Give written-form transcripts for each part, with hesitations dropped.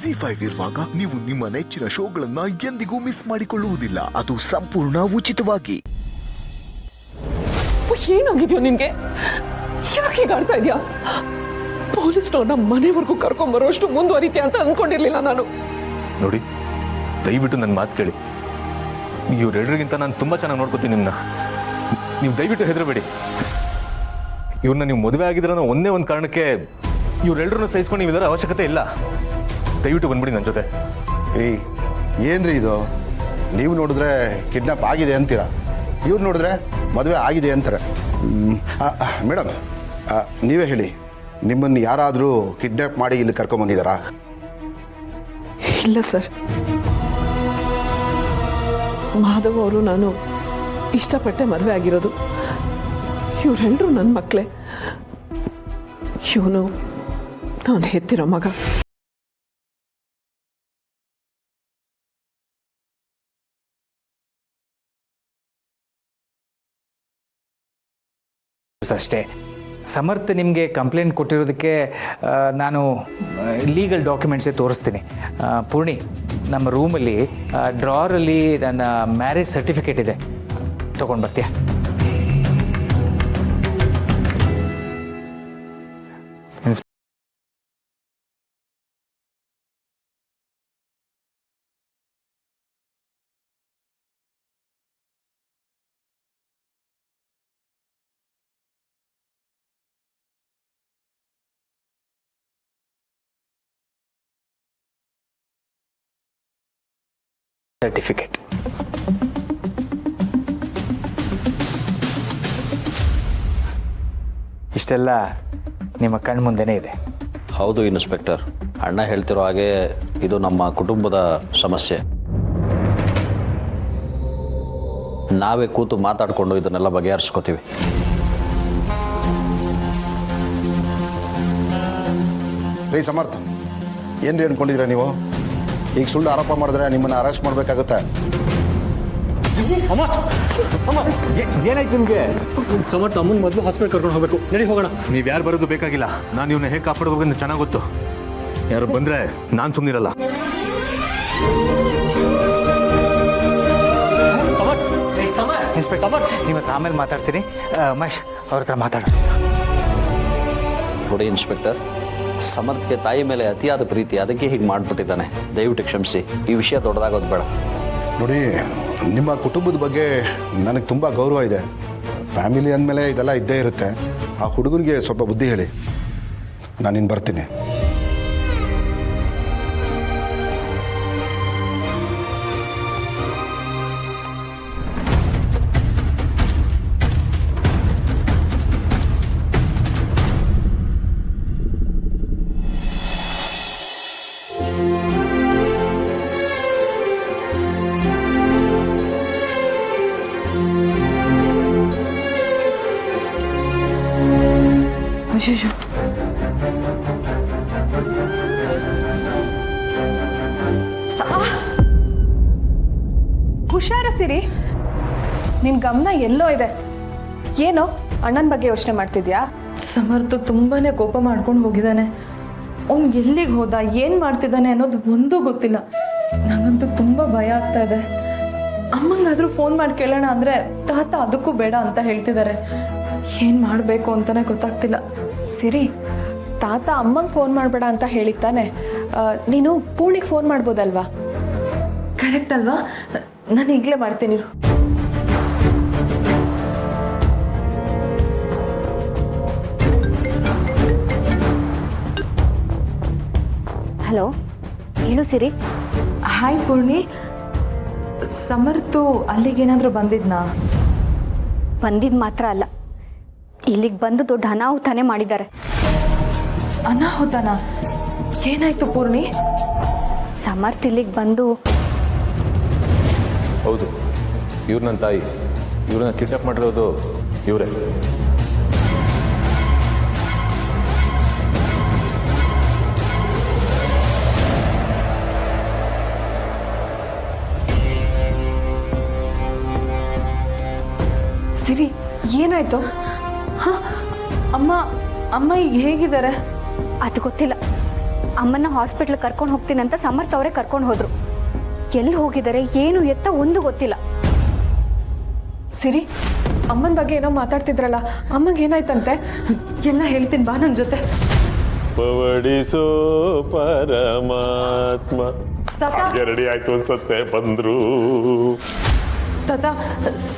ZEE5 ಇರುವಾಗ ನೀವು ನಿಮ್ಮ ನೆಚ್ಚಿನ ಶೋಗಳನ್ನ ಎಂದಿಗೂ ಮಿಸ್ ಮಾಡಿಕೊಳ್ಳುವುದಿಲ್ಲ. ಅದು ಸಂಪೂರ್ಣ ಉಚಿತವಾಗಿ. ಏನಾಗಿದ್ಯೋ ನಿನ್ಗೆ? ಯಾಕೆ ಆಡ್ತಾ ಇದೆಯಾ? ಪೊಲೀಸ್ನವ್ರನ್ನ ಮನೆವರೆಗೂ ಕರ್ಕೊಂಬರೋಷ್ಟು ಮುಂದುವರಿತೀಯ ಅಂತ ಅನ್ಕೊಂಡಿರ್ಲಿಲ್ಲ ನಾನು. ನೋಡಿ, ದಯವಿಟ್ಟು ನನ್ನ ಮಾತು ಕೇಳಿ. ಇವರೆಲ್ಲರಿಗಿಂತ ನಾನು ತುಂಬ ಚೆನ್ನಾಗಿ ನೋಡ್ಕೋತೀನಿ ನಿಮ್ಮನ್ನ. ನೀವು ದಯವಿಟ್ಟು ಹೆದರಬೇಡಿ. ಇವ್ರನ್ನ ನೀವು ಮದುವೆ ಆಗಿದ್ರನ್ನೋ ಒಂದೇ ಒಂದು ಕಾರಣಕ್ಕೆ ಇವರೆಲ್ಲರನ್ನ ಸಹಿಸ್ಕೊಂಡು ನೀವು ಇದರ ಅವಶ್ಯಕತೆ ಇಲ್ಲ. ದಯವಿಟ್ಟು ಬಂದ್ಬಿಡಿ ನನ್ನ ಜೊತೆ. ಏಯ್, ಏನ್ರಿ ಇದು? ನೀವು ನೋಡಿದ್ರೆ ಕಿಡ್ನಾಪ್ ಆಗಿದೆ ಅಂತೀರಾ, ಇವ್ರು ನೋಡಿದ್ರೆ ಮದುವೆ ಆಗಿದೆ ಅಂತಾರೆ. ಮೇಡಮ್, ನೀವೇ ಹೇಳಿ, ನಿಮ್ಮನ್ನು ಯಾರಾದರೂ ಕಿಡ್ನಾಪ್ ಮಾಡಿ ಇಲ್ಲಿ ಕರ್ಕೊಂಬಂದಿದ್ದಾರಾ? ಇಲ್ಲ ಸರ್, ಮಾಧವ್ ಅವರು ನಾನು ಇಷ್ಟಪಟ್ಟೆ ಮದುವೆ ಆಗಿರೋದು. ಇವರೆಲ್ಲರೂ ನನ್ನ ಮಕ್ಕಳೇ. ಇವನು ನಾನು ಹೆತ್ತಿರೋ ಮಗ. ಅಷ್ಟೇ. ಸಮರ್ಥ ನಿಮಗೆ ಕಂಪ್ಲೇಂಟ್ ಕೊಟ್ಟಿರೋದಕ್ಕೆ ನಾನು ಲೀಗಲ್ ಡಾಕ್ಯುಮೆಂಟ್ಸೇ ತೋರಿಸ್ತೀನಿ. ಪೂರ್ಣಿ, ನಮ್ಮ ರೂಮಲ್ಲಿ ಡ್ರಾರಲ್ಲಿ ನನ್ನ ಮ್ಯಾರೇಜ್ ಸರ್ಟಿಫಿಕೇಟ್ ಇದೆ, ತೊಗೊಂಡು ಬರ್ತೀಯಾ? ಸರ್ಟಿಫಿಕೇಟ್. ಇಷ್ಟೆಲ್ಲ ನಿಮ್ಮ ಕಣ್ಮುಂದೆನೇ ಇದೆ. ಹೌದು ಇನ್ಸ್ಪೆಕ್ಟರ್, ಅಣ್ಣ ಹೇಳ್ತಿರೋ ಹಾಗೆ ಇದು ನಮ್ಮ ಕುಟುಂಬದ ಸಮಸ್ಯೆ. ನಾವೇ ಕೂತು ಮಾತಾಡಿಕೊಂಡು ಇದನ್ನೆಲ್ಲ ಬಗೆಹರಿಸ್ಕೋತೀವಿ. ರೀ ಸಮರ್ಥ, ಏನ್ರಿ ಅನ್ಕೊಂಡಿದ್ದೀರಾ ನೀವು? ಈಗ ಸುಳ್ಳು ಆರೋಪ ಮಾಡಿದ್ರೆ ನಿಮ್ಮನ್ನು ಅರೆಸ್ಟ್ ಮಾಡಬೇಕಾಗುತ್ತೆ. ಏನಾಯ್ತು ನಿಮಗೆ? ಸಮರ್ಥ ಅಮ್ಮನ ಮೊದಲು ಹಾಸ್ಪಿಟಲ್ ಕರ್ಕೊಂಡು ಹೋಗಬೇಕು. ನಡಿ ಹೋಗೋಣ. ನೀವು ಯಾರು ಬರೋದು ಬೇಕಾಗಿಲ್ಲ. ನಾನು ಇವ್ನ ಹೇಗೆ ಕಾಪಾಡಬೇಕು ಅಂತ ಚೆನ್ನಾಗಿ ಗೊತ್ತು. ಯಾರು ಬಂದರೆ ನಾನು ಸುಮ್ಮನಿರಲ್ಲ. ಇನ್ಸ್ಪೆಕ್ಟರ್, ನಿಮ್ಮ ಹತ್ರ ಆಮೇಲೆ ಮಾತಾಡ್ತೀನಿ. ಮಹೇಶ್ ಅವ್ರ ಹತ್ರ ಮಾತಾಡೋಣ. ನೋಡಿ ಇನ್ಸ್ಪೆಕ್ಟರ್, ಸಮರ್ಥ್ಗೆ ತಾಯಿ ಮೇಲೆ ಅತಿಯಾದ ಪ್ರೀತಿ, ಅದಕ್ಕೆ ಹೀಗೆ ಮಾಡಿಬಿಟ್ಟಿದ್ದಾನೆ. ದಯವಿಟ್ಟು ಕ್ಷಮಿಸಿ. ಈ ವಿಷಯ ದೊಡ್ಡದಾಗೋದು ಬೇಡ. ನೋಡಿ, ನಿಮ್ಮ ಕುಟುಂಬದ ಬಗ್ಗೆ ನನಗೆ ತುಂಬ ಗೌರವ ಇದೆ. ಫ್ಯಾಮಿಲಿ ಅಂದಮೇಲೆ ಇದೆಲ್ಲ ಇದ್ದೇ ಇರುತ್ತೆ. ಆ ಹುಡುಗನಿಗೆ ಸ್ವಲ್ಪ ಬುದ್ಧಿ ಹೇಳಿ. ನಾನಿನ್ನು ಬರ್ತೀನಿ. ಅಯ್ಯೋ, ಹುಷಾರ ಸಿರಿ, ನಿನ್ ಗಮನ ಎಲ್ಲೋ ಇದೆ. ಏನೋ ಅಣ್ಣನ ಬಗ್ಗೆ ಯೋಚನೆ ಮಾಡ್ತಿದ್ಯಾ? ಸಮರ್ಥ ತುಂಬಾನೇ ಕೋಪ ಮಾಡ್ಕೊಂಡು ಹೋಗಿದ್ದಾನೆ. ಅವ್ನು ಎಲ್ಲಿಗೆ ಹೋದ, ಏನು ಮಾಡ್ತಿದ್ದಾನೆ ಅನ್ನೋದು ಒಂದೂ ಗೊತ್ತಿಲ್ಲ. ನಂಗಂತೂ ತುಂಬ ಭಯ ಆಗ್ತಾ ಇದೆ. ಅಮ್ಮಂಗಾದ್ರೂ ಫೋನ್ ಮಾಡಿ ಕೇಳೋಣ ಅಂದರೆ ತಾತ ಅದಕ್ಕೂ ಬೇಡ ಅಂತ ಹೇಳ್ತಿದ್ದಾರೆ. ಏನು ಮಾಡಬೇಕು ಅಂತಲೇ ಗೊತ್ತಾಗ್ತಿಲ್ಲ. ಸಿರಿ, ತಾತ ಅಮ್ಮಂಗೆ ಫೋನ್ ಮಾಡಬೇಡ ಅಂತ ಹೇಳಿತ್ತಾನೆ. ನೀನು ಪೂರ್ಣಿಗೆ ಫೋನ್ ಮಾಡ್ಬೋದಲ್ವಾ? ಕರೆಕ್ಟ್ ಅಲ್ವಾ? ನಾನು ಈಗಲೇ ಮಾಡ್ತೀನಿ. ಹಲೋ, ಹೇಳು ಸಿರಿ. ಹಾಯ್ ಪೂರ್ಣಿ, ಸಮರ್ಥು ಅಲ್ಲಿಗೇನಾದರೂ ಬಂದಿದ್ನಾ? ಬಂದಿದ್ದು ಮಾತ್ರ ಅಲ್ಲ, ಇಲ್ಲಿಗೆ ಬಂದು ದೊಡ್ಡ ಅನಾಹುತನೇ ಮಾಡಿದ್ದಾರೆ. ಅನಾಹುತನ? ಏನಾಯ್ತು ಪೂರ್ಣಿ? ಸಮರ್ಥ ಇಲ್ಲಿಗೆ ಬಂದು. ಹೌದು, ಇವ್ರು ನನ್ನ ತಾಯಿ. ಇವ್ರನ್ನ ಕಿಡ್ನಾಪ್ ಮಾಡಿರೋದು ಇವರೇ. ಸಿರಿ, ಏನಾಯ್ತು? ಅಮ್ಮ ಅಮ್ಮ ಈಗ ಹೇಗಿದ್ದಾರೆ? ಅದು ಗೊತ್ತಿಲ್ಲ. ಅಮ್ಮನ ಹಾಸ್ಪಿಟ್ಲ್ ಕರ್ಕೊಂಡು ಹೋಗ್ತೀನಿ ಅಂತ ಸಮರ್ಥ ಅವರೇ ಕರ್ಕೊಂಡು ಹೋದ್ರು. ಎಲ್ಲಿ ಹೋಗಿದ್ದಾರೆ ಏನು ಎತ್ತ ಒಂದು ಗೊತ್ತಿಲ್ಲ. ಸಿರಿ, ಅಮ್ಮನ ಬಗ್ಗೆ ಏನೋ ಮಾತಾಡ್ತಿದ್ರಲ್ಲ, ಅಮ್ಮಂಗೆ ಏನಾಯ್ತಂತೆ? ಎಲ್ಲ ಹೇಳ್ತೀನಿ, ಬಾ ನನ್ನ ಜೊತೆ. ಪವಡಿಸೋ ಪರಮಾತ್ಮ. ತಾತ ರೆಡಿ ಆಯ್ತು ಅನ್ಸತ್ತೆ, ಬಂದ್ರು. ತಾತ,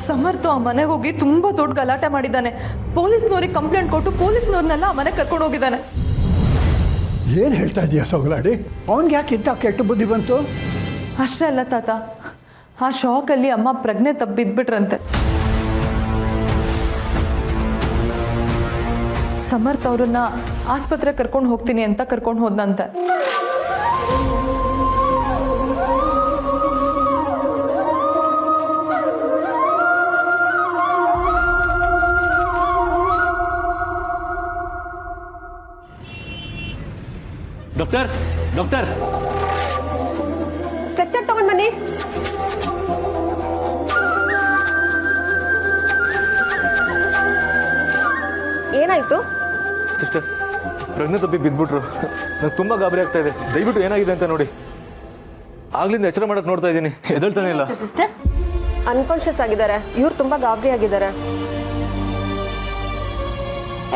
ಸಮರ್ಥ ಆ ಮನೆಗೆ ಹೋಗಿ ತುಂಬಾ ದೊಡ್ಡ ಗಲಾಟೆ ಮಾಡಿದ್ದಾನೆ. ಪೊಲೀಸ್ನವ್ರಿಗೆ ಕಂಪ್ಲೇಂಟ್ ಕೊಟ್ಟು ಪೊಲೀಸ್ನವ್ರನ್ನೆಲ್ಲ ಆ ಮನೆಗೆ ಕರ್ಕೊಂಡು ಹೋಗಿದ್ದಾನೆ. ಏನು ಹೇಳ್ತಾ ಇದೀಯ ಸೊಗಲಾಡಿ? ಅವನಿಗೆ ಯಾಕೆ ಇಂಥ ಕೆಟ್ಟ ಬುದ್ಧಿ ಬಂತು? ಅಷ್ಟೇ ಅಲ್ಲ ತಾತ, ಆ ಶಾಕಲ್ಲಿ ಅಮ್ಮ ಪ್ರಜ್ಞೆ ತಪ್ಪಿದ್ಬಿಟ್ರಂತೆ. ಸಮರ್ಥ ಅವ್ರನ್ನ ಆಸ್ಪತ್ರೆ ಕರ್ಕೊಂಡು ಹೋಗ್ತೀನಿ ಅಂತ ಕರ್ಕೊಂಡು ಹೋದ್ನಂತೆ. ಡಾಕ್ಟರ್ ಡಾಕ್ಟರ್ ಸ್ಟ್ರೆಚರ್ ತಗೊಂಡ್ ಬನ್ನಿ. ಏನಾಯ್ತು? ಸಿಸ್ಟರ್, ಪ್ರಜ್ಞೆ ತಪ್ಪಿ ಬಿದ್ಬಿಟ್ರು. ನಂಗೆ ತುಂಬ ಗಾಬರಿ ಆಗ್ತಾ ಇದೆ. ದಯವಿಟ್ಟು ಏನಾಗಿದೆ ಅಂತ ನೋಡಿ. ಆಗ್ಲಿಂದ ಎಚ್ಚರ ಮಾಡಕ್ಕೆ ನೋಡ್ತಾ ಇದ್ದೀನಿ, ಎದಳ್ತಾನೆ ಇಲ್ಲ. ಸಿಸ್ಟರ್, ಅನ್ಕಾನ್ಶಿಯಸ್ ಆಗಿದ್ದಾರೆ. ಇವ್ರು ತುಂಬಾ ಗಾಬರಿ ಆಗಿದ್ದಾರೆ.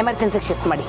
ಎಮರ್ಜೆನ್ಸಿಗೆ ಶಿಫ್ಟ್ ಮಾಡಿ.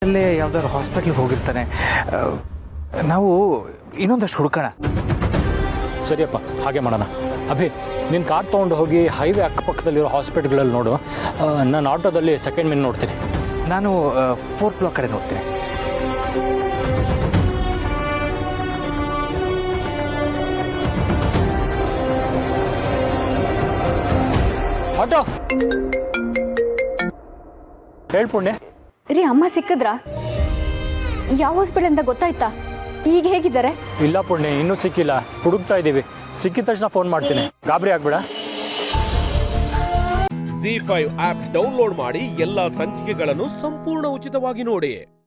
ಅಲ್ಲೇ ಯಾವ್ದಾದ್ರು ಹಾಸ್ಪಿಟ್ಲಿಗೆ ಹೋಗಿರ್ತಾನೆ. ನಾವು ಇನ್ನೊಂದಷ್ಟು ಹುಡ್ಕೋಣ. ಸರಿಯಪ್ಪ, ಹಾಗೆ ಮಾಡೋಣ. ಅಭಿ, ನಿನ್ನ ಕಾರ್ ತೊಗೊಂಡು ಹೋಗಿ ಹೈವೇ ಅಕ್ಕಪಕ್ಕದಲ್ಲಿರೋ ಹಾಸ್ಪಿಟ್ಲ್ಗಳಲ್ಲಿ ನೋಡು. ನಾನು ಆಟೋದಲ್ಲಿ ಸೆಕೆಂಡ್ ಮೇನ್ ನೋಡ್ತೀನಿ. ನಾನು 4th ಬ್ಲಾಕ್ ಕಡೆ ನೋಡ್ತೀನಿ. ಆಟೋ ಹೇಳ್ ಪುಣ್ಯ. ರೀ, ಅಮ್ಮ ಸಿಕ್ಕಿದ್ರಾ? ಯಾವ ಹಾಸ್ಪಿಟಲ್ ಅಂತ ಗೊತ್ತಾಯ್ತಾ? ಈಗ ಹೇಗಿದ್ದಾರೆ? ಇಲ್ಲ ಪುಣ್ಯ, ಇನ್ನೂ ಸಿಕ್ಕಿಲ್ಲ. ಹುಡುಕ್ತಾ ಇದ್ದೀವಿ. ಸಿಕ್ಕಿದ ತಕ್ಷಣ ಫೋನ್ ಮಾಡ್ತೀನಿ. ಗಾಬರಿ ಆಗ್ಬೇಡ. ZEE5 ಆಪ್ ಡೌನ್ಲೋಡ್ ಮಾಡಿ ಎಲ್ಲಾ ಸಂಚಿಕೆಗಳನ್ನು ಸಂಪೂರ್ಣ ಉಚಿತವಾಗಿ ನೋಡಿ.